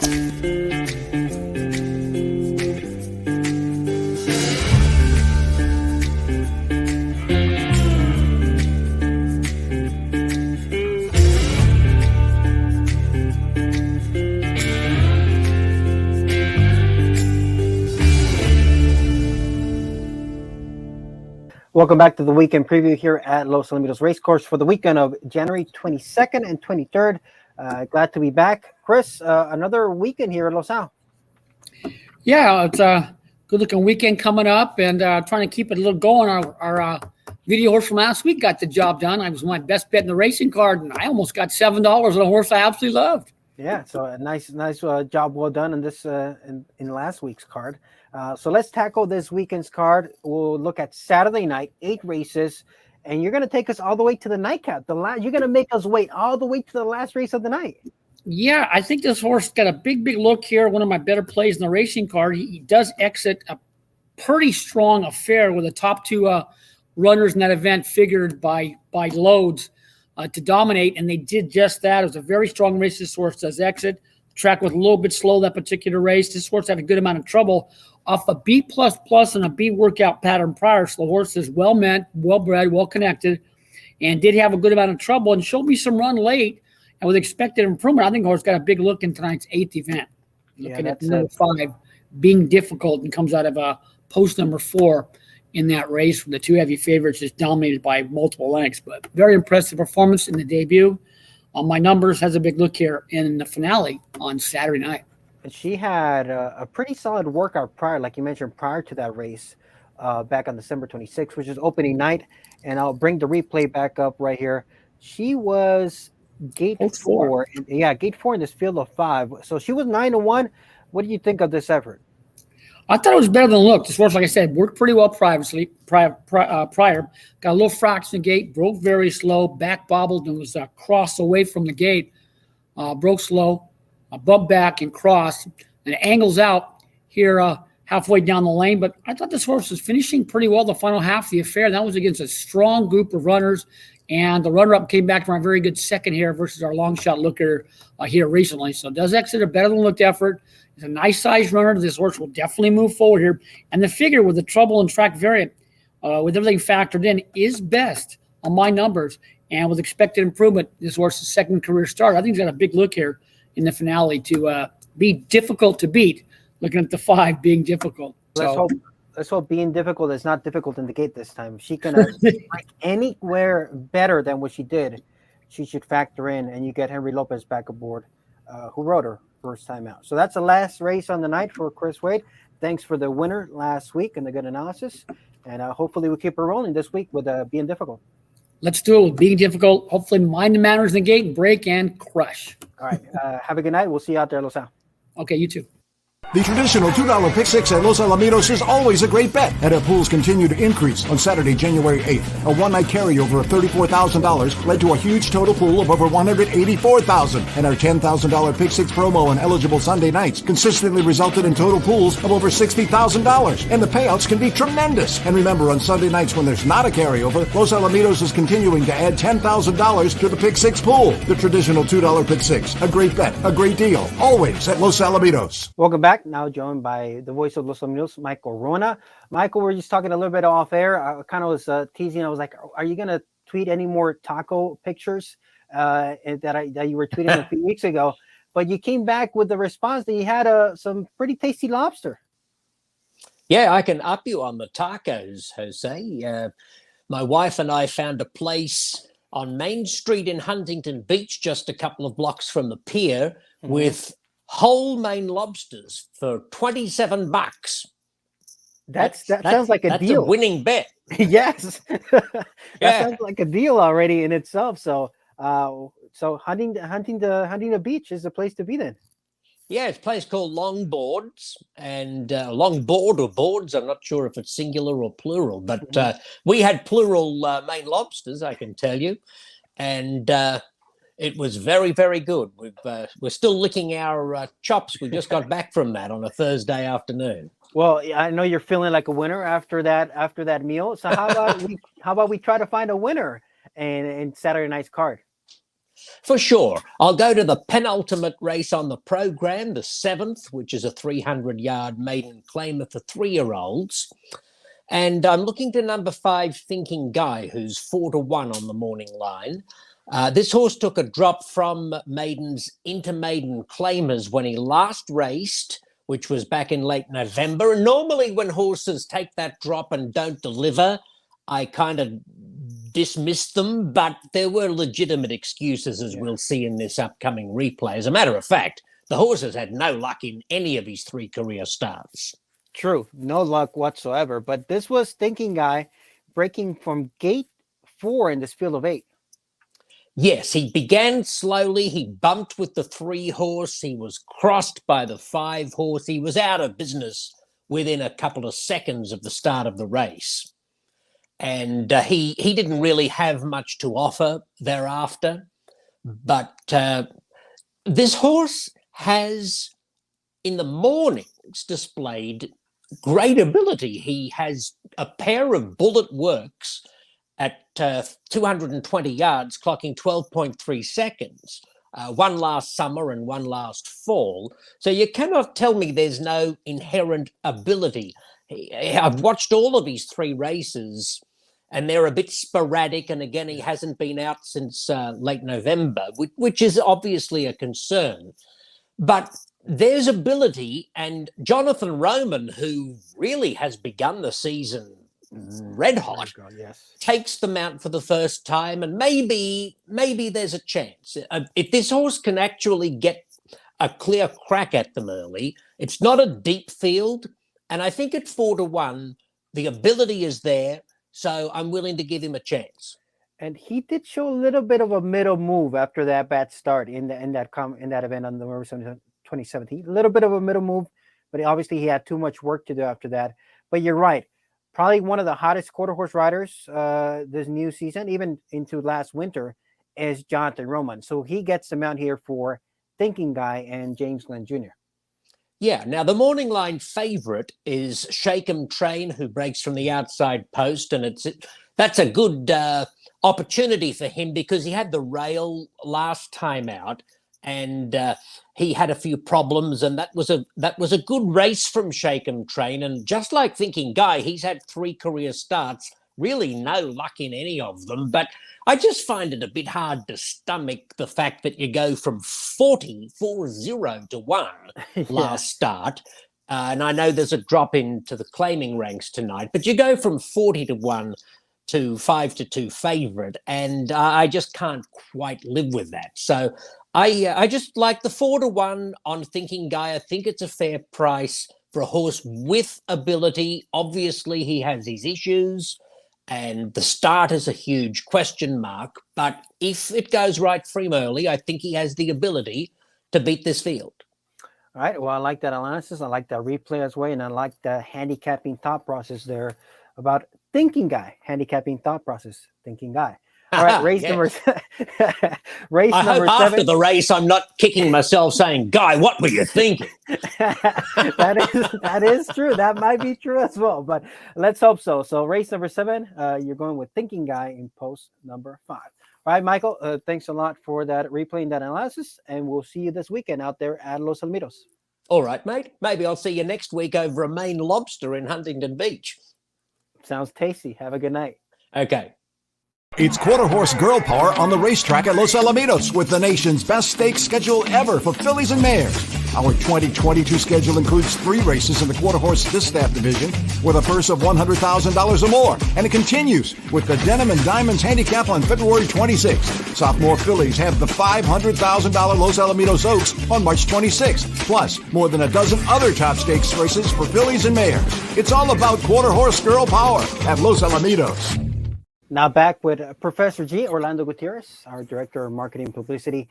Welcome back to the weekend preview here at Los Alamitos Racecourse for the weekend of January 22nd and 23rd. Glad to be back. Chris, another weekend here at Los Al. Yeah, it's a good-looking weekend coming up, and trying to keep it a little going. Our video horse from last week got the job done. I was my best bet in the racing card, and I almost got $7 on a horse I absolutely loved. Yeah, so a nice job well done in this in last week's card. So let's tackle this weekend's card. We'll look at Saturday night, 8 races, and you're going to take us all the way to the nightcap. You're going to make us wait all the way to the last race of the night. Yeah, I think this horse got a big look here. One of my better plays in the racing card. He does exit a pretty strong affair with the top 2 runners in that event figured by loads to dominate, and they did just that. It was a very strong race. This horse does exit. The track was a little bit slow that particular race. This horse had a good amount of trouble off a B++ and a B workout pattern prior. So the horse is well-meant, well-bred, well-connected, and did have a good amount of trouble and showed me some run late. And with expected improvement, I think the horse got a big look in tonight's 8th event. Looking at number 5 being difficult and comes out of post number 4 in that race. The 2 heavy favorites is dominated by multiple lengths, but very impressive performance in the debut. On my numbers, has a big look here in the finale on Saturday night. And she had a pretty solid workout prior, like you mentioned, prior to that race back on December 26th, which is opening night. And I'll bring the replay back up right here. She was gate 4. Gate 4 in this field of 5. So she was 9-1. What do you think of this effort? I thought it was better than it looked. This horse, like I said, worked pretty well prior. Got a little fraction of gate, broke very slow, back bobbled, and was crossed away from the gate. Broke slow, bumped back and crossed, and angles out here halfway down the lane. But I thought this horse was finishing pretty well the final half of the affair. That was against a strong group of runners, and the runner-up came back from a very good second here versus our long shot looker here recently. So does exit a better than looked effort. It's a nice size runner. This horse will definitely move forward here. And the figure with the trouble and track variant, with everything factored in, is best on my numbers. And with expected improvement, this horse's second career start, I think he's got a big look here in the finale to be difficult to beat, looking at the 5 being difficult. Let's hope being difficult is not difficult in the gate this time. If she can like anywhere better than what she did, she should factor in, and you get Henry Lopez back aboard, who rode her first time out. So that's the last race on the night for Chris Wade. Thanks for the winner last week and the good analysis. And hopefully we keep her rolling this week with being difficult. Let's do it with being difficult. Hopefully mind the manners in the gate, break, and crush. All right. Have a good night. We'll see you out there, Los Al. Okay, you too. The traditional $2 pick six at Los Alamitos is always a great bet, and our pools continue to increase. On Saturday, January 8th, a one-night carryover of $34,000 led to a huge total pool of over $184,000, and our $10,000 pick six promo on eligible Sunday nights consistently resulted in total pools of over $60,000, and the payouts can be tremendous. And remember, on Sunday nights when there's not a carryover, Los Alamitos is continuing to add $10,000 to the pick six pool. The traditional $2 pick six, a great bet, a great deal, always at Los Alamitos. Welcome back. Now joined by the voice of Los Alamitos, Michael Wrona. Michael, we were just talking a little bit off air. I kind of was teasing. I was like, "Are you going to tweet any more taco pictures that you were tweeting a few weeks ago?" But you came back with the response that you had some pretty tasty lobster. Yeah, I can up you on the tacos, Jose. My wife and I found a place on Main Street in Huntington Beach, just a couple of blocks from the pier, with whole Maine lobsters for $27. That sounds like a deal. A winning bet. Yes. That sounds like a deal already in itself. So hunting the beach is the place to be then. Yeah, it's a place called Longboards, and Longboard or boards. I'm not sure if it's singular or plural, but we had plural Maine lobsters, I can tell you, and it was very, very good. We're still licking our chops. We just got back from that on a Thursday afternoon. Well, I know you're feeling like a winner after that meal. So how about we try to find a winner in Saturday night's card? For sure. I'll go to the penultimate race on the program, the 7th, which is a 300-yard maiden claimer for 3-year-olds. And I'm looking to number 5, Thinking Guy, who's 4-1 on the morning line. This horse took a drop from maidens into maiden claimers when he last raced, which was back in late November. And normally when horses take that drop and don't deliver, I kind of dismiss them, but there were legitimate excuses, as we'll see in this upcoming replay. As a matter of fact, the horse has had no luck in any of his 3 career starts. True, no luck whatsoever. But this was Thinking Guy breaking from gate 4 in this field of 8. Yes, he began slowly. He bumped with the 3 horse. He was crossed by the 5 horse. He was out of business within a couple of seconds of the start of the race. And he didn't really have much to offer thereafter. But this horse has, in the mornings, displayed great ability. He has a pair of bullet works at 220 yards, clocking 12.3 seconds, one last summer and one last fall. So you cannot tell me there's no inherent ability. I've watched all of his 3 races, and they're a bit sporadic. And again, he hasn't been out since late November, which is obviously a concern. But there's ability, and Jonathan Roman, who really has begun the season red hot, takes the mount for the first time, and maybe there's a chance. If this horse can actually get a clear crack at them early, it's not a deep field, and I think at 4-1, the ability is there, so I'm willing to give him a chance. And he did show a little bit of a middle move after that bad start in that event on November 2017. A little bit of a middle move, but obviously he had too much work to do after that. But you're right. Probably one of the hottest quarter horse riders this new season, even into last winter, is Jonathan Roman. So he gets the mount here for Thinking Guy and James Glenn Jr. Yeah, now the morning line favourite is Shake 'em Train, who breaks from the outside post, and that's a good opportunity for him because he had the rail last time out, and he had a few problems, and that was a good race from Shake 'em Train. And just like Thinking Guy, he's had 3 career starts, really no luck in any of them. But I just find it a bit hard to stomach the fact that you go from 40 to 1 last start. And I know there's a drop into the claiming ranks tonight, but you go from 40 to 1 to 5-2 favourite, and I just can't quite live with that. So I just like the 4-1 on Thinking Guy. I think it's a fair price for a horse with ability. Obviously, he has his issues, and the start is a huge question mark. But if it goes right for him early, I think he has the ability to beat this field. All right. Well, I like that analysis. I like that replay as well, and I like the handicapping thought process there about Thinking Guy. Handicapping thought process. Thinking Guy. All right, race number I hope after the race I'm not kicking myself saying, Guy, what were you thinking? that is true. That might be true as well, but let's hope so. So race number 7, you're going with Thinking Guy in post number 5. All right, Michael, thanks a lot for that replay and that analysis, and we'll see you this weekend out there at Los Alamitos. All right, mate. Maybe I'll see you next week over a Maine lobster in Huntington Beach. Sounds tasty. Have a good night. Okay. It's quarter horse girl power on the racetrack at Los Alamitos with the nation's best stakes schedule ever for fillies and mares. Our 2022 schedule includes 3 races in the quarter horse distaff division with a purse of $100,000 or more. And it continues with the Denim and Diamonds handicap on February 26th. Sophomore fillies have the $500,000 Los Alamitos Oaks on March 26th. Plus, more than a dozen other top stakes races for fillies and mares. It's all about quarter horse girl power at Los Alamitos. Now back with Professor G, Orlando Gutierrez, our Director of Marketing and Publicity,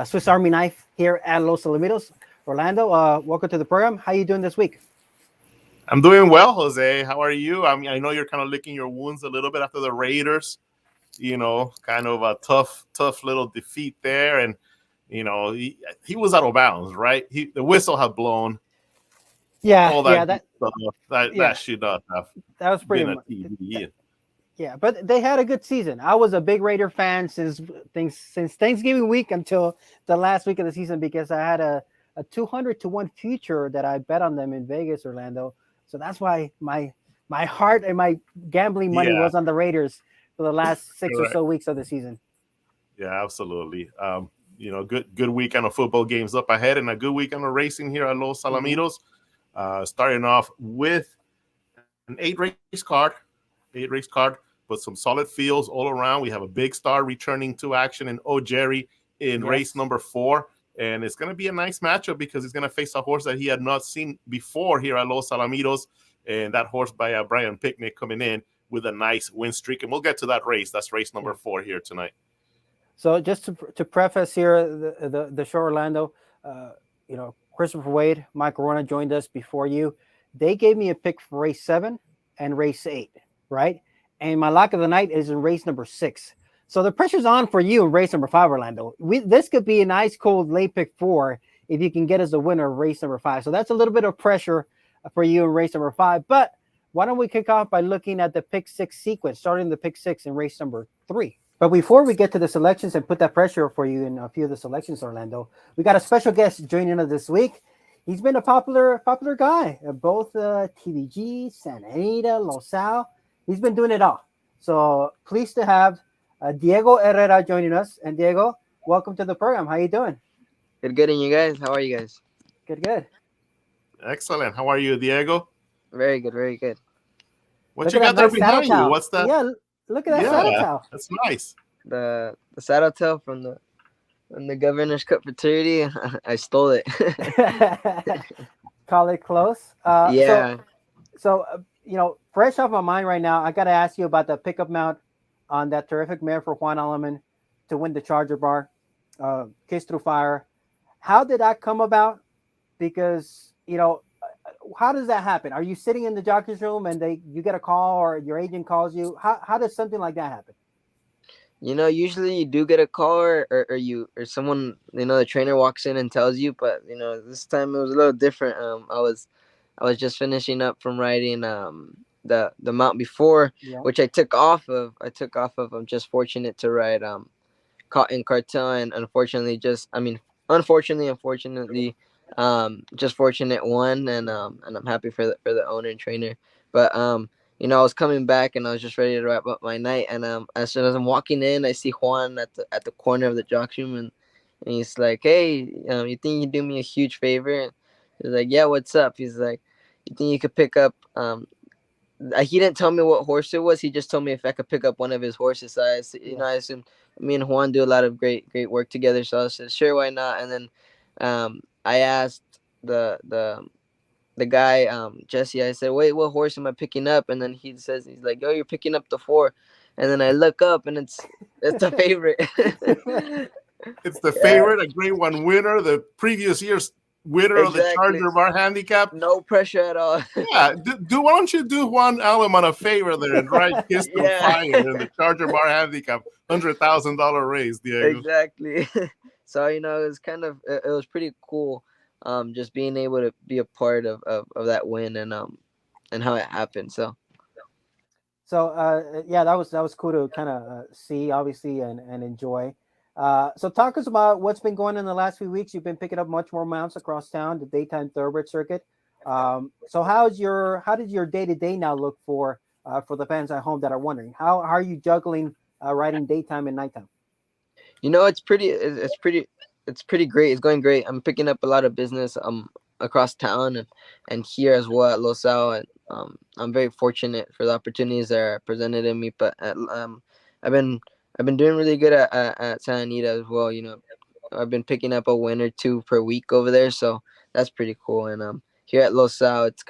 Swiss Army Knife here at Los Alamitos. Orlando, welcome to the program. How are you doing this week? I'm doing well, Jose. How are you? I mean, I know you're kind of licking your wounds a little bit after the Raiders, kind of a tough little defeat there. And, he was out of bounds, right? The whistle had blown. Yeah, all that that stuff. That should not have that was pretty been much a TV. Yeah, but they had a good season. I was a big Raider fan since Thanksgiving week until the last week of the season because I had a 200-1 future that I bet on them in Vegas, Orlando. So that's why my heart and my gambling money Yeah, was on the Raiders for the last 6 or so correct. weeks of the season. Yeah, absolutely. Good weekend of football games up ahead, and a good weekend of racing here at Los Mhm. Alamitos. Starting off with an eight race card, but some solid fields all around. We have a big star returning to action in Jerry in race Yes. number 4. And it's going to be a nice matchup because he's going to face a horse that he had not seen before here at Los Alamitos. And that horse by Brian Picnic coming in with a nice win streak. And we'll get to that race. That's race number Yeah. 4 here tonight. So just to preface here the show, Orlando, Christopher Wade, Mike Wrona joined us before you. They gave me a pick for race 7 and race 8, right? And my lock of the night is in race number 6. So the pressure's on for you in race number 5, Orlando. This could be an ice cold late pick 4 if you can get us the winner of race number 5. So that's a little bit of pressure for you in race number 5. But why don't we kick off by looking at the pick 6 sequence, starting the pick 6 in race number 3. But before we get to the selections and put that pressure for you in a few of the selections, Orlando, we got a special guest joining us this week. He's been a popular guy at both TVG, Santa Anita, Los Al. He's been doing it all. So pleased to have Diego Herrera joining us. And Diego, welcome to the program. How you doing? Good, and you guys? How are you guys? Good. Excellent. How are you, Diego? Very good, very good. What Look you at got that there nice saddle behind you? towel. What's that? Yeah, look at that saddle Yeah, towel. that's nice. The saddle tail from the Governor's Cup fraternity. I stole it. Call it close. Yeah. So fresh off my mind right now, I got to ask you about the pickup mount on that terrific mare for Juan Alleman to win the Charger Bar, Kiss Through Fire. How did that come about? Because, how does that happen? Are you sitting in the jockey's room and you get a call or your agent calls you? How does something like that happen? Usually you do get a call or someone, the trainer walks in and tells you, but this time it was a little different. I was just finishing up from riding the mount before, Yeah. which I took off of. I'm just fortunate to ride Cotton Cartel, and unfortunately, just fortunate one, and I'm happy for the owner and trainer. But I was coming back and I was just ready to wrap up my night, and as soon as I'm walking in, I see Juan at the corner of the jockey room, and he's like, "Hey, you think you can do me a huge favor?" And he's like, "Yeah, what's up?" He's like, "You think you could pick up?" He didn't tell me what horse it was. He just told me if I could pick up one of his horses. So I assumed me and Juan do a lot of great work together. So I said, sure, why not? And then I asked the guy, Jesse, I said, wait, what horse am I picking up? And then he's like, yo, you're picking up the 4. And then I look up and it's a favorite. It's the favorite, a grade 1 winner, the previous year's winner of the Charger Bar Handicap. No pressure at all. Yeah, why don't you do Juan Alleman a favor there and ride Kiss Through Fire in the Charger Bar Handicap, $100,000 raise, Diego. Exactly. So it was it was pretty cool, just being able to be a part of that win and how it happened. So yeah, that was cool to kind of see, obviously, and enjoy. So talk us about what's been going on in the last few weeks. You've been picking up much more mounts across town, the daytime thoroughbred circuit. So how did your day-to-day now look for the fans at home that are wondering? How are you juggling riding daytime and nighttime? it's pretty great. It's going great. I'm picking up a lot of business across town and here as well at Los Al. And I'm very fortunate for the opportunities that are presented in me. But I've been doing really good at Santa Anita as well. I've been picking up a win or two per week over there, so that's pretty cool. And here at Los Al, it's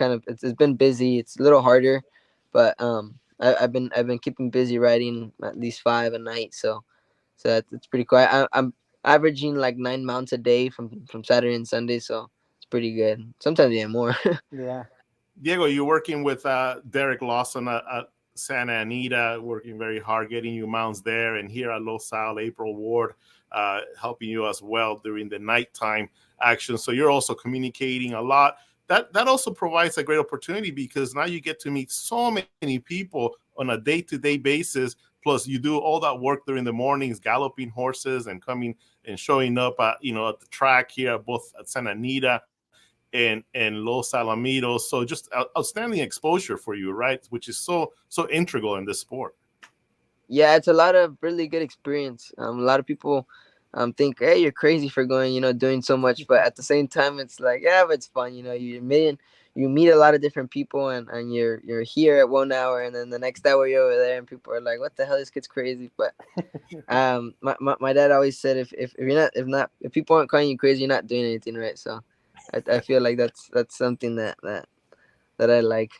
been busy. It's a little harder, but I've been keeping busy riding at least 5 a night. So it's pretty cool. I'm averaging like 9 mounts a day from Saturday and Sunday, so it's pretty good. Sometimes even more. Yeah. Diego, you're working with Derek Lawson at Santa Anita, working very hard, getting you mounts there, and here at Los Al, April Ward, helping you as well during the nighttime action. So you're also communicating a lot. That also provides a great opportunity because now you get to meet so many people on a day-to-day basis. Plus, you do all that work during the mornings, galloping horses and coming and showing up at at the track here, both at Santa Anita and Los Alamitos. So just outstanding exposure for you, right? Which is so integral in this sport. Yeah, it's a lot of really good experience. A lot of people think, hey, you're crazy for going, doing so much. But at the same time, it's like, yeah, but it's fun. You meet a lot of different people, and you're here at 1 hour, and then the next hour you're over there, and people are like, what the hell, this kid's crazy. But my dad always said, if people aren't calling you crazy, you're not doing anything right. So I feel like that's something that I like.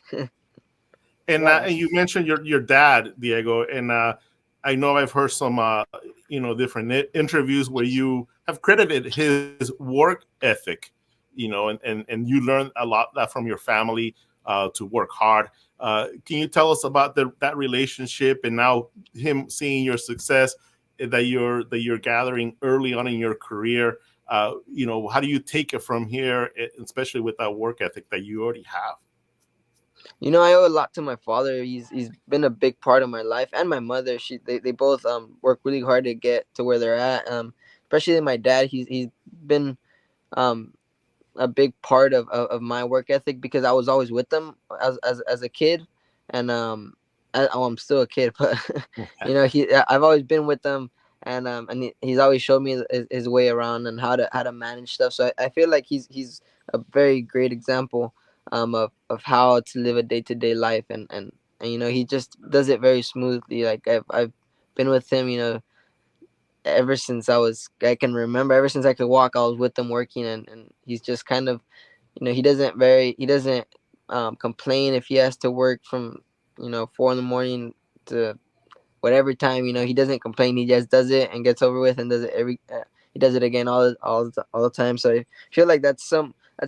And you mentioned your dad, Diego, and I know I've heard some different interviews where you have credited his work ethic, and you learned a lot that from your family to work hard. Can you tell us about that relationship and now him seeing your success that you're gathering early on in your career? How do you take it from here, especially with that work ethic that you already have? I owe a lot to my father. He's been a big part of my life, and my mother. They both work really hard to get to where they're at. Especially my dad. He's been a big part of my work ethic because I was always with them as a kid, and I'm still a kid, but I've always been with them, and he's always showed me his way around and how to manage stuff. So I feel like he's a very great example of how to live a day-to-day life, and he just does it very smoothly. Like I've been with him, ever since I can remember, ever since I could walk, I was with him working, and he's just kind of, he doesn't complain if he has to work from 4 a.m. to whatever time. He doesn't complain. He just does it and gets over with, and does it he does it again all the time. So I feel like that's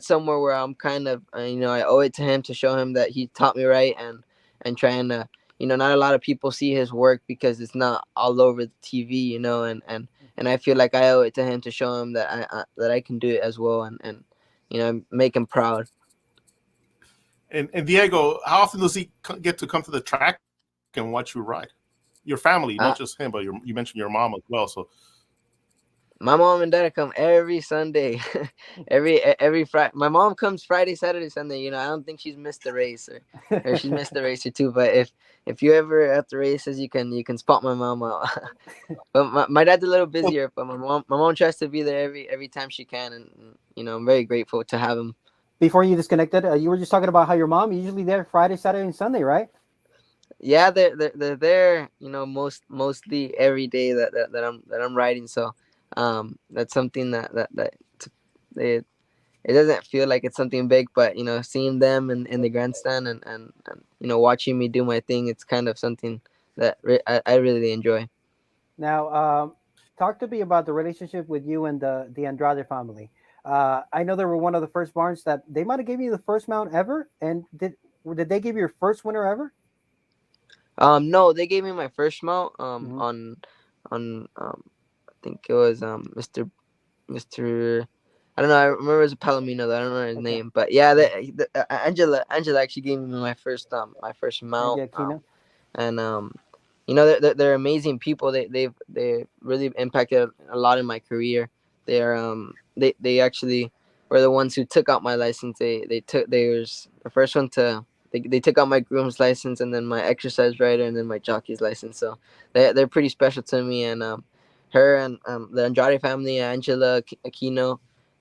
somewhere where I'm kind of I owe it to him to show him that he taught me right, and trying to not a lot of people see his work because it's not all over the TV, and I feel like I owe it to him to show him that I can do it as well, and make him proud. And Diego, how often does he get to come to the track and watch you ride? Your family, not just him, but you mentioned your mom as well. So my mom and dad come every Sunday, every Friday. My mom comes Friday, Saturday, Sunday. I don't think she's missed the race or she's missed the race or two. But if you ever at the races, you can spot my mom out. But my dad's a little busier, but my mom tries to be there every time she can, and I'm very grateful to have him. Before you disconnected, you were just talking about how your mom usually there Friday, Saturday, and Sunday, right? Yeah, they're there. Mostly every day that I'm riding. So that's something that it doesn't feel like it's something big, but seeing them in the grandstand and watching me do my thing, it's kind of something that I really enjoy. Now, talk to me about the relationship with you and the Andrade family. I know they were one of the first barns that they might have given you the first mount ever. And did they give you your first winner ever? No, they gave me my first mount on I think it was Mr. I don't know. I remember it was a Palomino. I don't know his name, but yeah, Angela actually gave me my first mount. And they're amazing people. They really impacted a lot in my career. They actually were the ones who took out my license. They was the first one to. They took out my groom's license, and then my exercise rider, and then my jockey's license. So they're pretty special to me. And her and the Andrade family, Angela Aquino,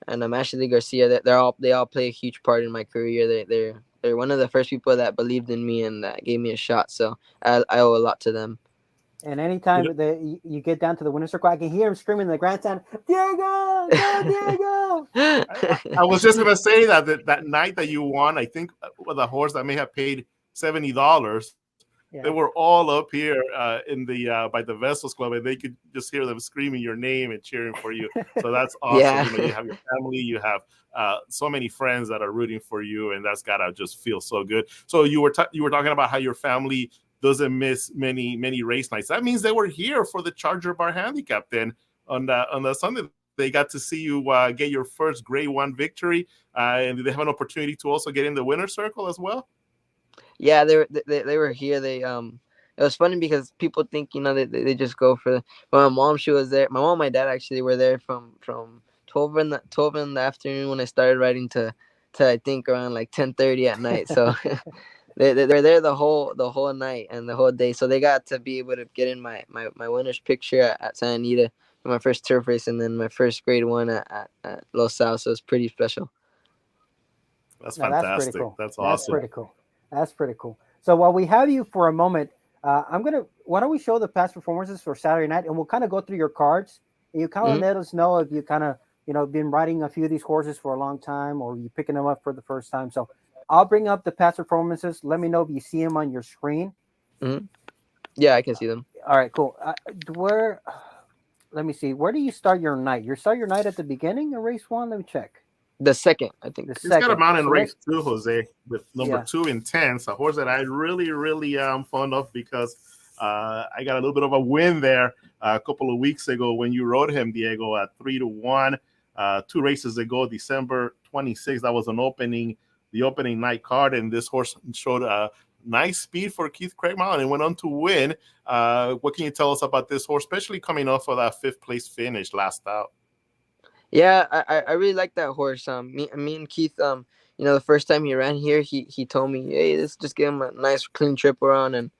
and Ashley Garcia, they all play a huge part in my career. They're one of the first people that believed in me and that gave me a shot. So I owe a lot to them. And anytime you get down to the winner's circle, I can hear him screaming in the grandstand, Diego, go Diego! I was just gonna say that night that you won, I think with a horse that may have paid $70. Yeah. They were all up here in the by the Vessels Club, and they could just hear them screaming your name and cheering for you. So that's awesome. Yeah. You have your family, you have so many friends that are rooting for you, and that's gotta just feel so good. So you were talking about how your family doesn't miss many race nights. That means they were here for the Charger Bar Handicap. Then on the Sunday, they got to see you get your first Grade 1 victory, and did they have an opportunity to also get in the winner's circle as well? Yeah, they were here. it was funny because people think, they just go for. Well, my mom, she was there. My mom and my dad actually were there from 12 in the afternoon when I started riding to I think around like 10:30 at night. So they were there the whole night and the whole day. So they got to be able to get in my winner's picture at Santa Anita for my first turf race, and then my first grade one at Los Al. So it's pretty special. That's Now that's pretty fantastic. cool. That's That's awesome. pretty cool. That's pretty cool. So while we have you for a moment, why don't we show the past performances for Saturday night, and we'll kind of go through your cards, and you kind of Mhm. let us know if you kind of been riding a few of these horses for a long time, or you picking them up for the first time. So I'll bring up the past performances. Let me know if you see them on your screen. Mhm. Yeah, I can see them. All right, cool. Where? Let me see. Where do you start your night? You start your night at the beginning of race one. Let me check. The second, I think. The He's got a second. mountain So race too, Jose, with number yeah. 2 Intense, a horse that I really, really am fond of because I got a little bit of a win there a couple of weeks ago when you rode him, Diego, at 3-1. 2 races ago, December 26th, that was the opening night card, and this horse showed a nice speed for Keith Craigmile and went on to win. What can you tell us about this horse, especially coming off of that 5th place finish last out? Yeah, I really like that horse. Me and Keith, the first time he ran here, he told me, hey, let's just give him a nice clean trip around and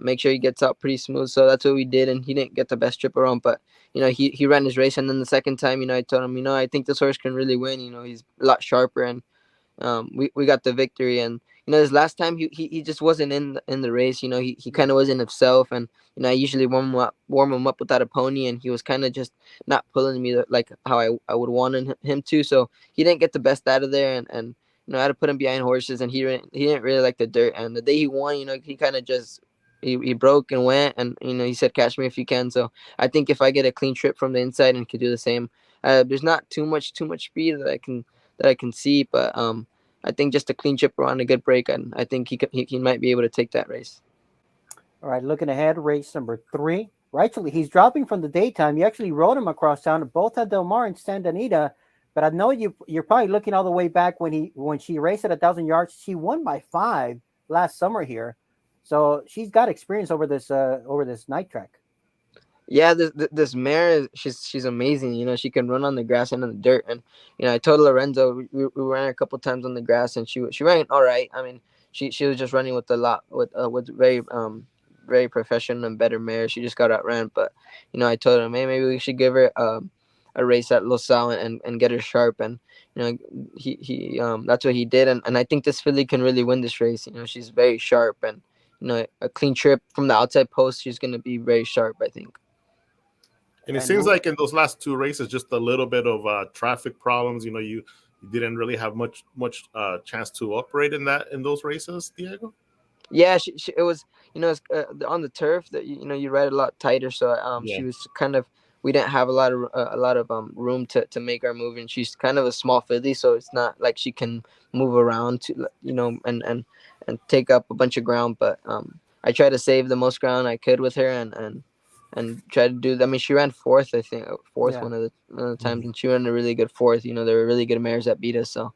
make sure he gets out pretty smooth. So that's what we did, and he didn't get the best trip around, but he ran his race, and then the second time, I told him, I think this horse can really win. He's a lot sharper, and we got the victory. And this last time he just wasn't in the race. He kind of wasn't himself, and I usually warm him up without a pony, and he was kind of just not pulling me like how I would want him to. So he didn't get the best out of there, and I had to put him behind horses, and he didn't really like the dirt. And the day he won, he kind of just he broke and went, and he said, catch me if you can. So I think if I get a clean trip from the inside and could do the same, there's not too much speed that I can see, but I think just a clean chip around a good break, and I think he might be able to take that race. All right, looking ahead, race number 3. Rightfully, he's dropping from the daytime. You actually rode him across town, both at Del Mar and Santa Anita. But I know you're probably looking all the way back when she raced at 1,000 yards. She won by 5 last summer here, so she's got experience over this night track. Yeah, this mare, she's amazing. She can run on the grass and on the dirt. And I told Lorenzo we ran a couple times on the grass, and she ran all right. I mean, she was just running with a lot with very professional and better mare. She just got outran, but I told her, hey, maybe we should give her a race at Los Al and get her sharp. And he that's what he did. And I think this filly can really win this race. She's very sharp, and a clean trip from the outside post, she's gonna be very sharp, I think. And it And seems like in those last 2 races, just a little bit of traffic problems. You didn't really have much chance to operate in those races, Diego. Yeah, it was it's, on the turf that you ride a lot tighter. So Yeah. she was kind of, we didn't have a lot of room to make our move, and she's kind of a small filly, so it's not like she can move around to and take up a bunch of ground. But I tried to save the most ground I could with her, and try to do. I mean, she ran fourth, I think, fourth yeah, one of the times, and she ran a really good fourth. There were really good mares that beat us, so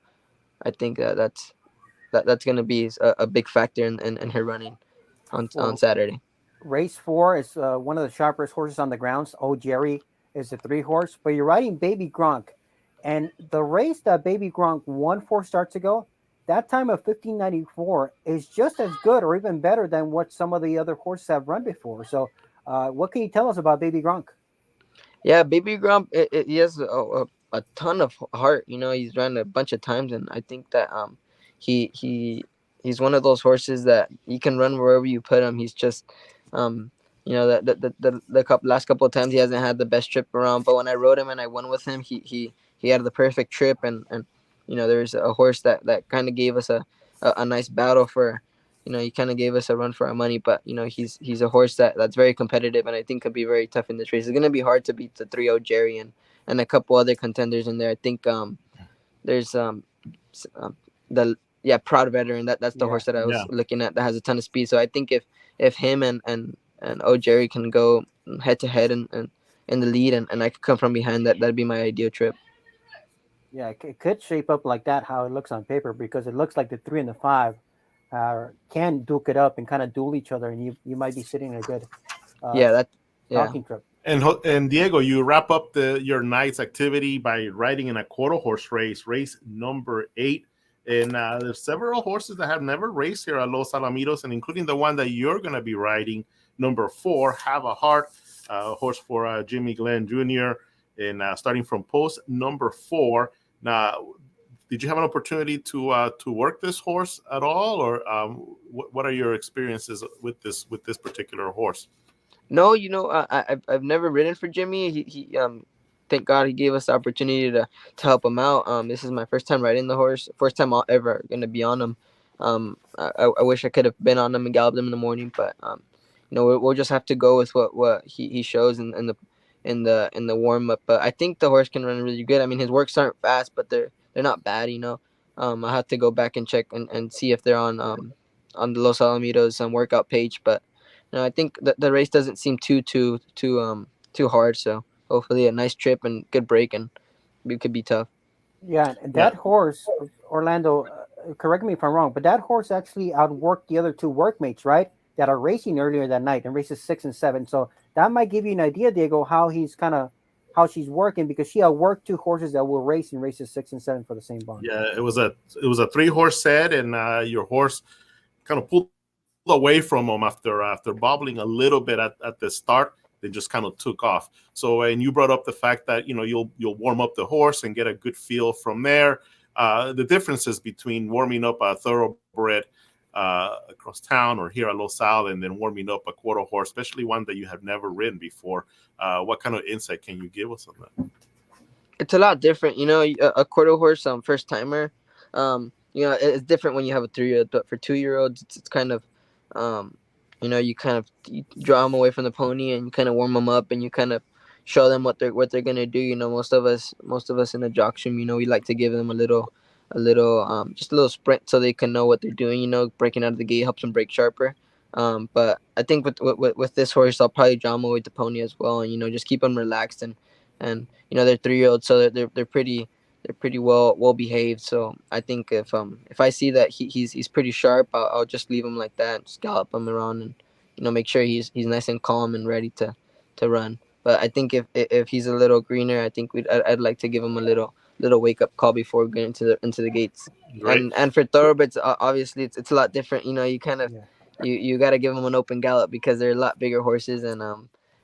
I think that's going to be a big factor in her running on Saturday. race 4 is one of the sharpest horses on the grounds. Oh, Jerry is the 3 horse, but you're riding Baby Gronk, and the race that Baby Gronk won 4 starts ago, that time of 1594 is just as good or even better than what some of the other horses have run before. So, what can you tell us about Baby Gronk? Yeah, Baby Grump, he has a ton of heart. He's run a bunch of times, and I think that he he he's one of those horses that he can run wherever you put him. He's just last couple of times he hasn't had the best trip around, but when I rode him and I won with him, he had the perfect trip, and there's a horse that kind of gave us a nice battle for. He kind of gave us a run for our money, but he's a horse that's very competitive, and I think could be very tough in this race. It's gonna be hard to beat the 3-0 Jerry and a couple other contenders in there. I think there's the Proud Veteran. That's the Yeah. horse that I was Yeah. looking at that has a ton of speed. So I think if him and O Jerry can go head to head and in the lead, and I could come from behind, that'd be my ideal trip. Yeah, it could shape up like that how it looks on paper because it looks like the 3 and the 5 can duke it up and kind of duel each other, and you might be sitting in a good Yeah, that yeah. talking trip. And Diego, you wrap up your night's activity by riding in a quarter horse race number 8. And there's several horses that have never raced here at Los Alamitos, and including the one that you're going to be riding, number 4, Have a Heart, horse for Jimmy Glenn Jr. And starting from post number 4. Now, did you have an opportunity to work this horse at all, or what are your experiences with this particular horse? No, I've never ridden for Jimmy. He thank God he gave us the opportunity to help him out. This is my first time riding the horse, first time I'll ever gonna be on him. I wish I could have been on him and galloped him in the morning, but we'll just have to go with what he shows in the warm up. But I think the horse can run really good. I mean, his works aren't fast, but they're not bad. I have to go back and check and see if they're on the Los Alamitos workout page, but. I think that the race doesn't seem too hard. So hopefully a nice trip and good break, and it could be tough. Yeah, and that horse, Orlando, correct me if I'm wrong, but that horse actually outworked the other 2 workmates, right? That are racing earlier that night in races 6 and 7. So that might give you an idea, Diego, how she's working, because she outworked 2 horses that will race in races 6 and 7 for the same barn. Yeah, it was a 3-horse set, and your horse kind of pulled away from him after bobbling a little bit at the start. They just kind of took off. So, and you brought up the fact that you'll warm up the horse and get a good feel from there. The differences between warming up a thoroughbred across town or here at Los Al, and then warming up a quarter horse, especially one that you have never ridden before. What kind of insight can you give us on that? It's a lot different. A quarter horse first timer. It's different when you have a 3-year-old, but for 2-year-olds, it's kind of you draw them away from the pony and you kind of warm them up and you kind of show them what they're gonna do. Most of us in the jock room, we like to give them a little just a little sprint so they can know what they're doing. Breaking out of the gate helps them break sharper. But I think with this horse, I'll probably draw them away with the pony as well, and just keep them relaxed and they're 3-year-olds, so they're pretty well behaved. So I think if I see that he's pretty sharp, I'll just leave him like that, just gallop him around, and make sure he's nice and calm and ready to run. But I think if he's a little greener, I think I'd like to give him a little wake up call before we get into the gates. Right. And for thoroughbreds, obviously it's a lot different. You kind of you got to give them an open gallop because they're a lot bigger horses, and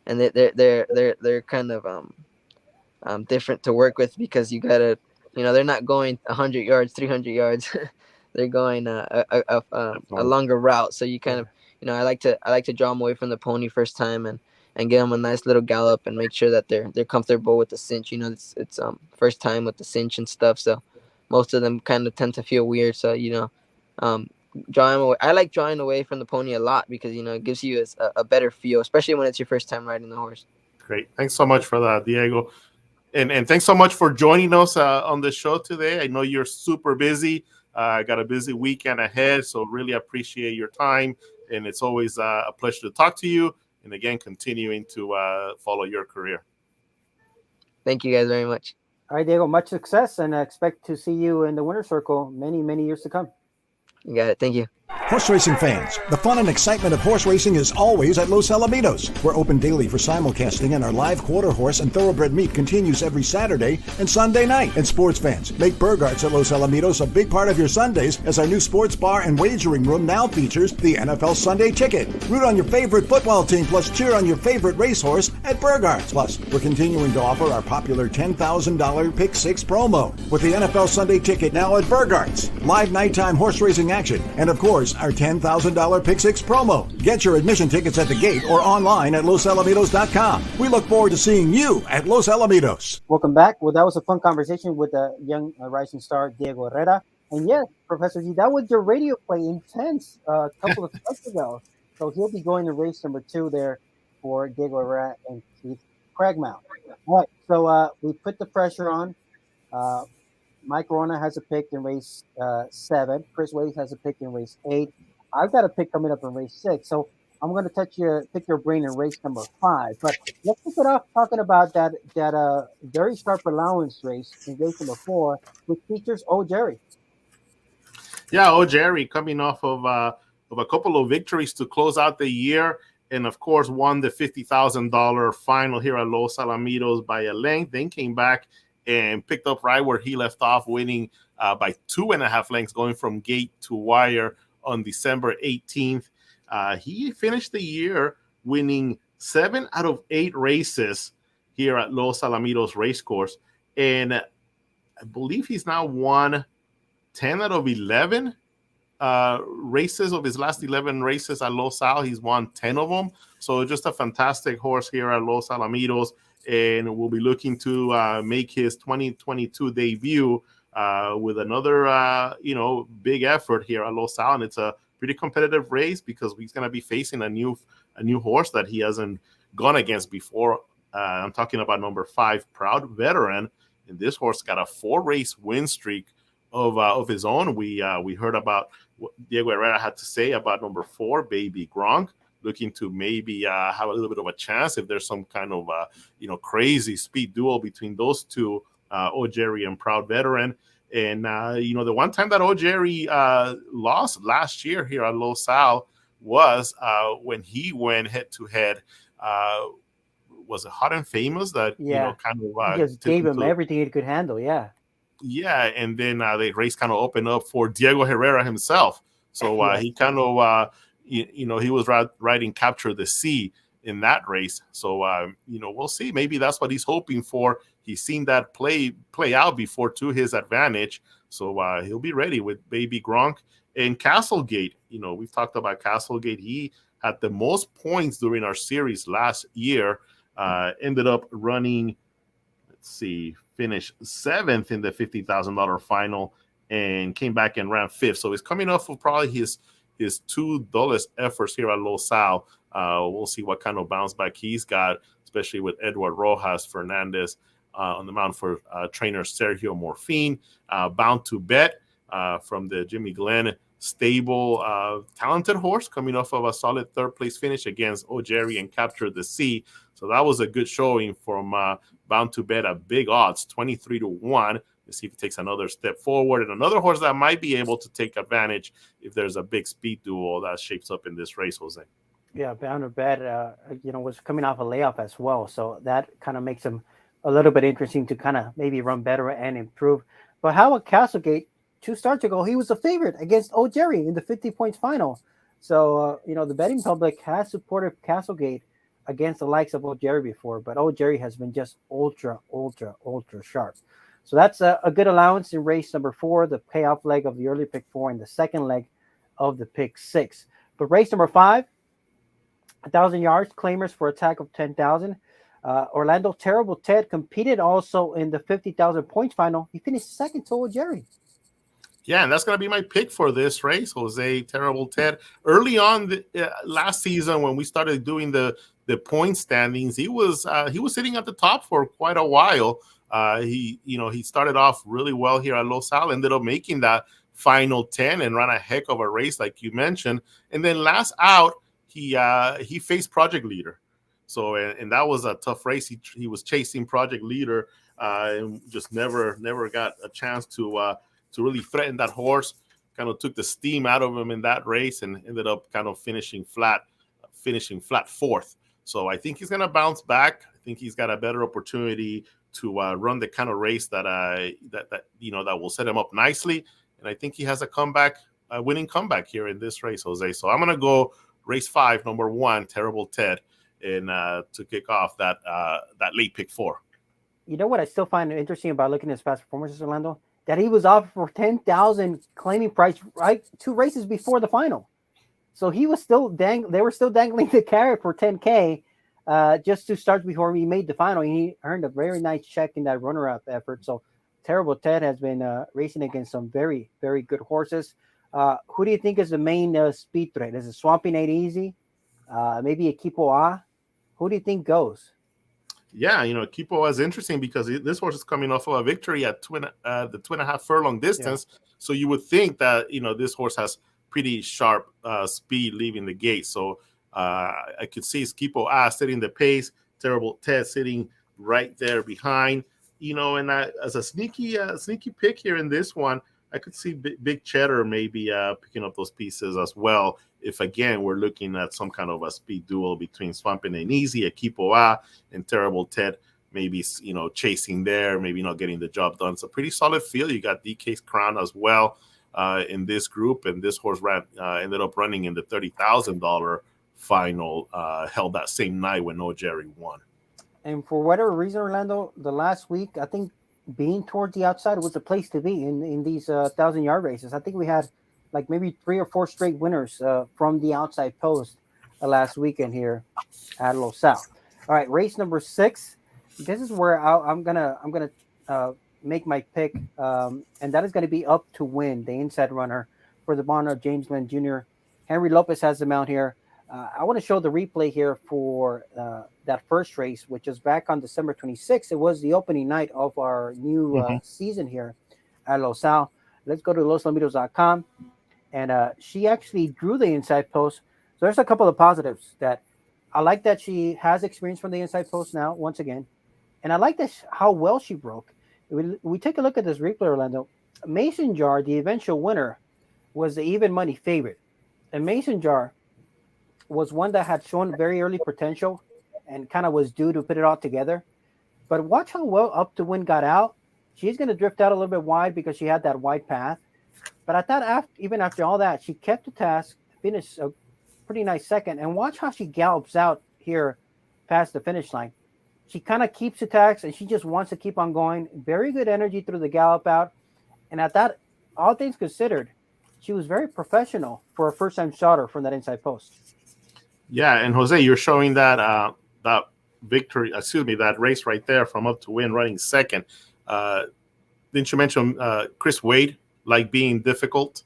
they're kind of different to work with because you gotta. They're not going 100 yards, 300 yards. They're going a longer route. So you kind of, I like to draw them away from the pony first time and give them a nice little gallop and make sure that they're comfortable with the cinch. It's first time with the cinch and stuff. So most of them kind of tend to feel weird. So drawing away. I like drawing away from the pony a lot because it gives you a better feel, especially when it's your first time riding the horse. Great, thanks so much for that, Diego. And thanks so much for joining us on the show today. I know you're super busy. Got a busy weekend ahead, so really appreciate your time. And it's always a pleasure to talk to you. And again, continuing to follow your career. Thank you guys very much. All right, Diego, much success, and I expect to see you in the winner's circle many, many years to come. You got it. Thank you. Horse racing fans, the fun and excitement of horse racing is always at Los Alamitos. We're open daily for simulcasting, and our live quarter horse and thoroughbred meet continues every Saturday and Sunday night. And sports fans, make Burgart's at Los Alamitos a big part of your Sundays, as our new sports bar and wagering room now features the NFL Sunday Ticket. Root on your favorite football team plus cheer on your favorite racehorse at Burgart's. Plus, we're continuing to offer our popular $10,000 Pick 6 promo with the NFL Sunday Ticket now at Burgart's. Live nighttime horse racing action, and of course, our $10,000 Pick 6 promo. Get your admission tickets at the gate or online at losalamitos.com. We look forward to seeing you at Los Alamitos. Welcome back. Well, that was a fun conversation with the young rising star, Diego Herrera. And yes, Professor G, that was your radio play intense a couple of months ago. So he'll be going to race number 2 there for Diego Herrera and Keith Cragmount. All right, so we put the pressure on. Mike Wrona has a pick in race 7. Chris Wade has a pick in race 8. I've got a pick coming up in race 6. So I'm going to pick your brain in race number 5. But let's kick it off talking about that very sharp allowance race in race number 4, which features Old Jerry. Yeah, oh Jerry coming off of a couple of victories to close out the year, and of course won the $50,000 final here at Los Alamitos by a length. Then came back and picked up right where he left off, winning by 2.5 lengths, going from gate to wire on December 18th. He finished the year winning 7 out of 8 races here at Los Alamitos Racecourse, and I believe he's now won 10 out of 11 races of his last 11 races at Los Al. He's won 10 of them. So just a fantastic horse here at Los Alamitos. And we'll be looking to make his 2022 debut with another, big effort here at Los Al. And it's a pretty competitive race because he's going to be facing a new horse that he hasn't gone against before. I'm talking about number 5, Proud Veteran. And this horse got a 4-race win streak of his own. We heard about what Diego Herrera had to say about number 4, Baby Gronk, looking to maybe have a little bit of a chance if there's some kind of crazy speed duel between those two, O'Jerry and Proud Veteran. And the one time that O'Jerry lost last year here at Los Al was when he went head to head. Was it Hot and Famous that kind of just gave him everything he could handle? Yeah, and then the race kind of opened up for Diego Herrera himself. So he kind of, he was riding Capture the Sea in that race. So, we'll see. Maybe that's what he's hoping for. He's seen that play out before to his advantage. So he'll be ready with Baby Gronk. And Castlegate, we've talked about Castlegate. He had the most points during our series last year, ended up running, finished 7th in the $50,000 final and came back and ran 5th. So he's coming off of probably his 2 dullest efforts here at Los Al. We'll see what kind of bounce back he's got, especially with Edward Rojas Fernandez on the mound for trainer Sergio Morfin. Bound to Bet from the Jimmy Glenn stable, talented horse coming off of a solid 3rd place finish against O'Jerry and Capture the Sea. So that was a good showing from Bound to Bet at big odds, 23-1. Let's see if he takes another step forward. And another horse that might be able to take advantage if there's a big speed duel that shapes up in this race, Jose. Yeah, Bound to Bet, was coming off a layoff as well. So that kind of makes him a little bit interesting to kind of maybe run better and improve. But how about Castlegate? 2 starts ago, he was a favorite against O'Jerry in the 50 points final. So, the betting public has supported Castlegate against the likes of O'Jerry before, but O'Jerry has been just ultra sharp. So that's a good allowance in race number 4, the payoff leg of the early pick 4 and the second leg of the pick 6. But race number 5, 1,000 yards, claimers for a tag of 10,000. Orlando Terrible Ted competed also in the 50,000 points final. He finished 2nd to O'Jerry. Yeah, and that's going to be my pick for this race, Jose. Terrible Ted. Early on last season, when we started doing the point standings, he was sitting at the top for quite a while. He started off really well here at Los Al, ended up making that final 10 and ran a heck of a race, like you mentioned. And then last out, he faced Project Leader. So and that was a tough race. He was chasing Project Leader and just never got a chance to really threaten that horse. Kind of took the steam out of him in that race and ended up kind of finishing flat 4th. So I think he's going to bounce back. I think he's got a better opportunity to run the kind of race that will set him up nicely. And I think he has a winning comeback here in this race, Jose. So I'm going to go race 5, number 1, Terrible Ted, and to kick off that late pick 4. You know what I still find interesting about looking at his past performances, Orlando? That he was offered for 10,000 claiming price right 2 races before the final. So he was still they were still dangling the carrot for 10K just to start before he made the final. He earned a very nice check in that runner-up effort. So Terrible Ted has been racing against some very, very good horses. Who do you think is the main speed threat? Is it Swamping 8 Easy? Maybe Equipo A? Who do you think goes? Yeah, Equipo is interesting because this horse is coming off of a victory at the 2.5 furlong distance. Yeah. So you would think that, this horse has pretty sharp speed leaving the gate. So I could see Equipo A setting the pace, Terrible Ted sitting right there behind, and as a sneaky pick here in this one, I could see Big Cheddar maybe picking up those pieces as well. If again we're looking at some kind of a speed duel between Swampin' and Easy, Equipo A, and Terrible Ted, maybe chasing there, maybe not getting the job done. So pretty solid field. You got DK's Crown as well in this group, and this horse ended up running in the $30,000 final, held that same night when No Jerry won. And for whatever reason, Orlando, the last week, I think being towards the outside was the place to be in these 1,000-yard races. I think we had like maybe 3 or 4 straight winners from the outside post last weekend here at Los Al. All right, race number 6. This is where I'm gonna make my pick, and that is going to be Up to Win, the inside runner for the barn of James Lynn Jr. Henry Lopez has the mount here. I want to show the replay here for that first race, which is back on December 26th. It was the opening night of our new season here at Los Al. Let's go to losalamitos.com. And she actually drew the inside post. So there's a couple of positives that I like, that she has experience from the inside post now, once again. And I like this, how well she broke. We take a look at this replay, Orlando. Mason Jar, the eventual winner, was the even money favorite. And Mason Jar was one that had shown very early potential and kind of was due to put it all together. But watch how well Up to Win got out. She's going to drift out a little bit wide because she had that wide path. But I thought even after all that, she kept the task, finished a pretty nice second. And watch how she gallops out here past the finish line. She kind of keeps the task, and she just wants to keep on going. Very good energy through the gallop out. And at that, all things considered, she was very professional for a first-time starter from that inside post. Yeah, and Jose, you're showing that that race right there from Up to Win running second. Didn't you mention Chris Wade being difficult?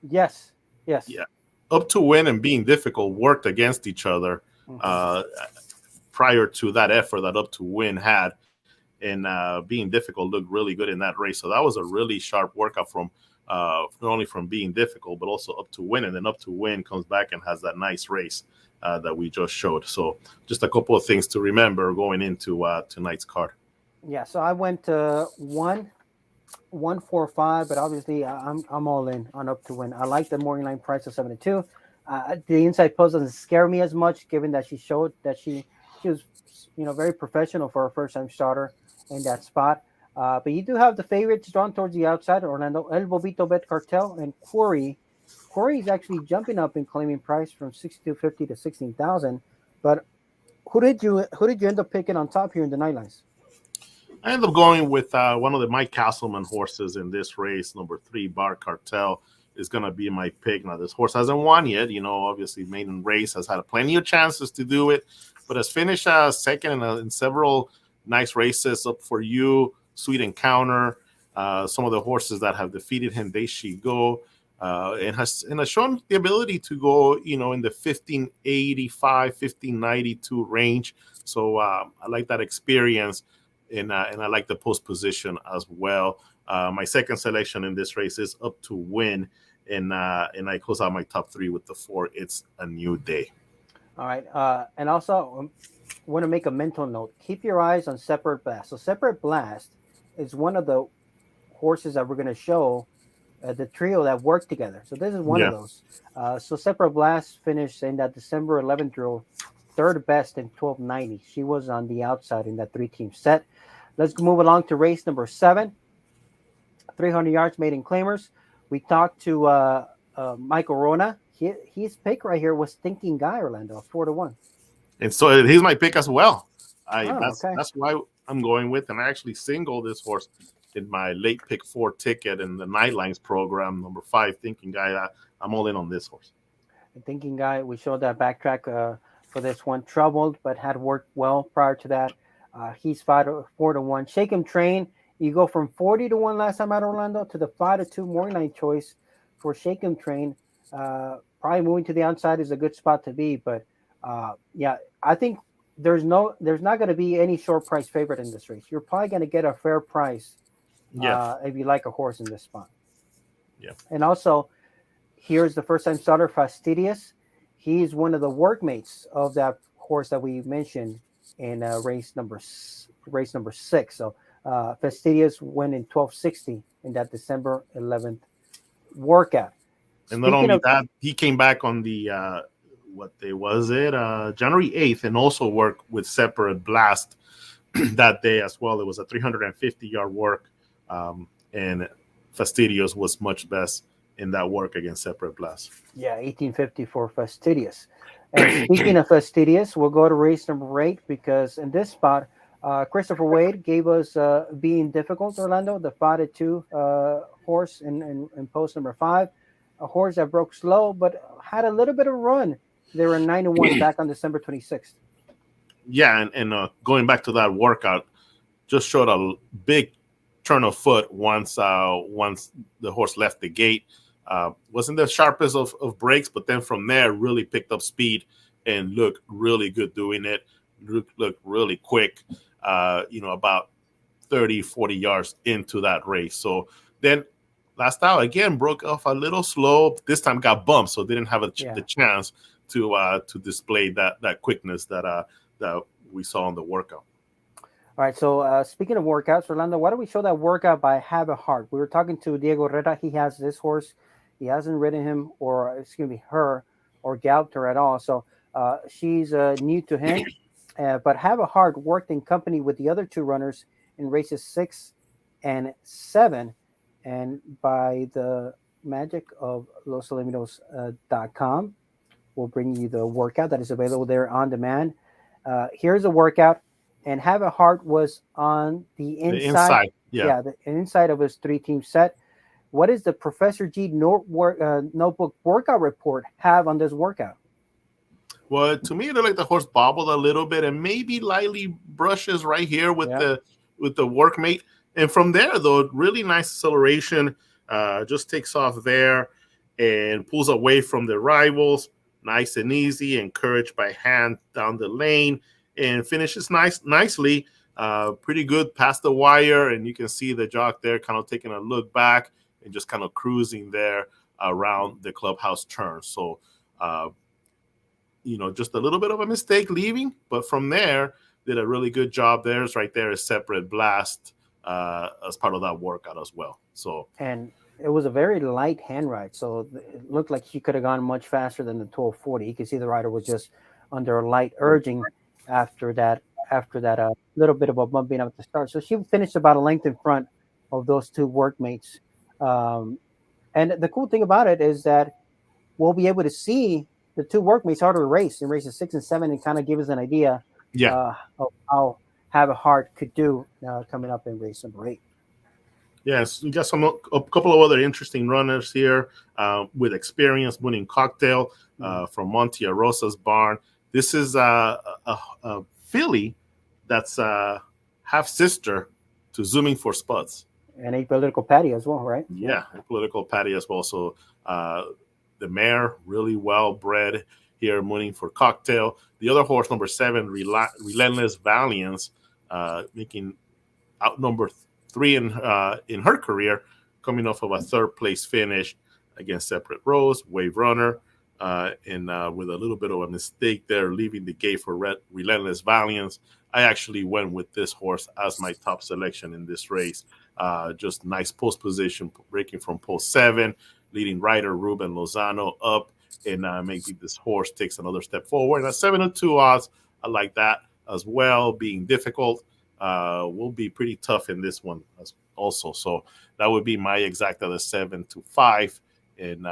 Yes. Yeah. Up to Win and being difficult worked against each other prior to that effort that Up to Win had. And being difficult looked really good in that race. So that was a really sharp workout from not only from being difficult, but also Up to Win. And then Up to Win comes back and has that nice race that we just showed. So just a couple of things to remember going into tonight's card. Yeah, so I went 1, 4, 5, but obviously I'm all in on Up to Win. I like the morning line price of 72. The inside post doesn't scare me as much, given that she showed that she was very professional for a first-time starter in that spot. But you do have the favorites drawn towards the outside, Orlando, El Bobito Bet Cartel, and Quarry. Quarry is actually jumping up in claiming price from $6,250 to $16,000. But who did you end up picking on top here in the Nightlines? I ended up going with one of the Mike Castleman horses in this race. Number 3, Bar Cartel, is going to be my pick. Now, this horse hasn't won yet. Obviously, maiden race, has had plenty of chances to do it, but has finished second in several nice races. Up for You, Sweet Encounter, some of the horses that have defeated him, They She Go, and has shown the ability to go, in the 1585, 1592 range. So I like that experience. And I like the post position as well. My second selection in this race is Up to Win, and I close out my top 3 with the 4. It's A New Day. All right, and also want to make a mental note. Keep your eyes on Separate Blast. So Separate Blast is one of the horses that we're going to show the trio that work together. So this is one of those. So Separate Blast finished in that December 11th drill, 3rd best in 1290. She was on the outside in that 3-team set. Let's move along to race number 7. 300 yards maiden claimers. We talked to Michael Wrona. His pick right here was Thinking Guy, Orlando, 4-1. And so he's my pick as well. Okay. That's why I'm going with, and I actually singled this horse in my late pick 4 ticket in the Nightlines program. Number 5, Thinking Guy. I'm all in on this horse. Thinking Guy, we showed that backtrack for this one. Troubled, but had worked well prior to that. He's 4-1. Shake 'em Train. You go from 40-1 last time out, Orlando, to the 5-2 morning line choice for Shake 'em Train. Probably moving to the outside is a good spot to be, but I think there's not going to be any short price favorite in this race. You're probably going to get a fair price if you like a horse in this spot. Yeah. And also, here's the first time starter, Fastidious. He's one of the workmates of that horse that we mentioned in race number 6. So Fastidious went in 12:60 in that December 11th workout. And not Speaking only of, that, he came back on the what day was it? January 8th, and also worked with Separate Blast that day as well. It was a 350-yard work, and Fastidious was much best in that work against Separate Blast. yeah, 1850 for Fastidious. And speaking of Fastidious, we'll go to race number 8 because in this spot, Christopher Wade gave us Being Difficult, Orlando, the 5-2 horse in post number 5. A horse that broke slow but had a little bit of run. They were 9-1 back on December 26th. Yeah, and going back to that workout, just showed a big turn of foot once the horse left the gate. Wasn't the sharpest of breaks, but then from there really picked up speed and looked really good doing it. Looked really quick, about 30, 40 yards into that race. So then last out again broke off a little slow. This time got bumped, so didn't have the chance to display that quickness that we saw in the workout. All right, so speaking of workouts, Orlando, why don't we show that workout by Have a Heart? We were talking to Diego Herrera. He has this horse. He hasn't ridden him her or galloped her at all. So she's new to him. But Have a Heart worked in company with the other 2 runners in races 6 and 7. And by the magic of losalamitos.com, we'll bring you the workout that is available there on demand. Here's a workout, and Have a Heart was on the inside. The inside of his 3-team set. What does the Professor G notebook workout report have on this workout? Well, to me, it looked like the horse bobbled a little bit and maybe lightly brushes right here with the workmate. And from there, though, really nice acceleration. Just takes off there and pulls away from the rivals. Nice and easy, encouraged by hand down the lane, and finishes nicely. Pretty good past the wire, and you can see the jock there kind of taking a look back and just kind of cruising there around the clubhouse turn. So, just a little bit of a mistake leaving, but from there, did a really good job there. It's right there, a Separate Blast as part of that workout as well. So, and it was a very light hand ride, so it looked like he could have gone much faster than the 12:40. You can see the rider was just under a light urging after that little bit of a bumping up at the start. So she finished about a length in front of those 2 workmates. And the cool thing about it is that we'll be able to see the 2 workmates how to race in races 6 and 7 and kind of give us an idea of how Have a Heart could do coming up in race number 8. Yes, we got a couple of other interesting runners here with experience. Winning Cocktail from Monte Rosa's barn. This is a filly that's half sister to Zooming for Spuds. And a political patty as well, right? Yeah, a political patty as well. So the mare really well bred here, winning for Cocktail. The other horse, number 7, Relentless Valiance, making outnumbered 3 in her career, coming off of a 3rd place finish against Separate Rose, Wave Runner, and with a little bit of a mistake there, leaving the gate for Relentless Valiance. I actually went with this horse as my top selection in this race. Just nice post position, breaking from post 7, leading rider Ruben Lozano up, and maybe this horse takes another step forward. And at 7-2 odds, I like that as well. Being difficult will be pretty tough in this one also. So that would be my exact at a 7-5. And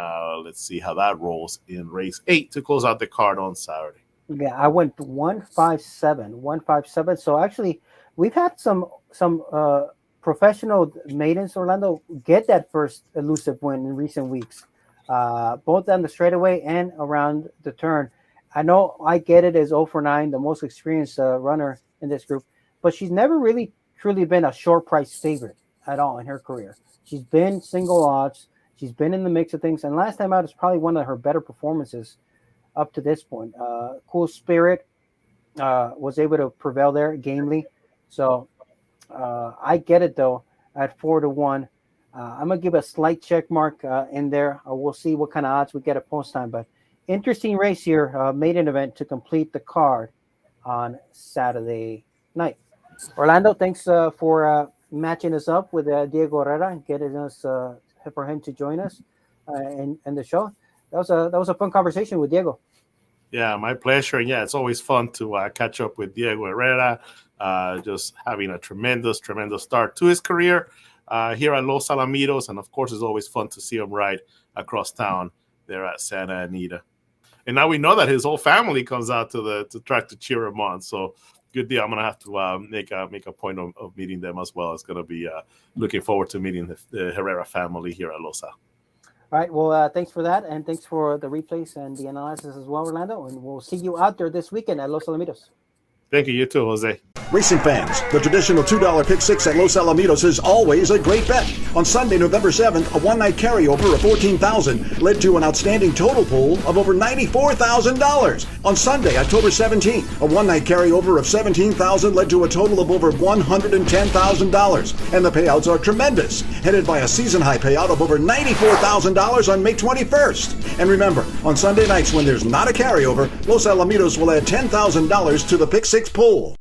let's see how that rolls in race 8 to close out the card on Saturday. Yeah, I went 157. So actually, we've had some professional maidens, Orlando, get that first elusive win in recent weeks, both on the straightaway and around the turn. I know I Get It is 0 for 9, the most experienced runner in this group, but she's never really truly been a short price favorite at all in her career. She's been single odds. She's been in the mix of things. And last time out is probably one of her better performances up to this point. Cool Spirit was able to prevail there gamely. So I Get It, though, at 4-1. I'm going to give a slight check mark in there. We'll see what kind of odds we get at post time. But interesting race here, maiden event to complete the card on Saturday night. Orlando, thanks for matching us up with Diego Herrera and getting us for him to join us in the show. That was a fun conversation with Diego. Yeah, my pleasure. And yeah, it's always fun to catch up with Diego Herrera. Just having a tremendous start to his career here at Los Alamitos. And of course, it's always fun to see him ride across town there at Santa Anita. And now we know that his whole family comes out to the track to cheer him on. So good deal. I'm gonna have to make a point of meeting them as well. It's gonna be looking forward to meeting the Herrera family here at Losa. All right. Well, thanks for that, and thanks for the replays and the analysis as well, Orlando. And we'll see you out there this weekend at Los Alamitos. Thank you. You too, Jose. Racing fans, the traditional $2 pick six at Los Alamitos is always a great bet. On Sunday, November 7th, a one-night carryover of $14,000 led to an outstanding total pool of over $94,000. On Sunday, October 17th, a one-night carryover of $17,000 led to a total of over $110,000. And the payouts are tremendous, headed by a season-high payout of over $94,000 on May 21st. And remember, on Sunday nights when there's not a carryover, Los Alamitos will add $10,000 to the pick six pool.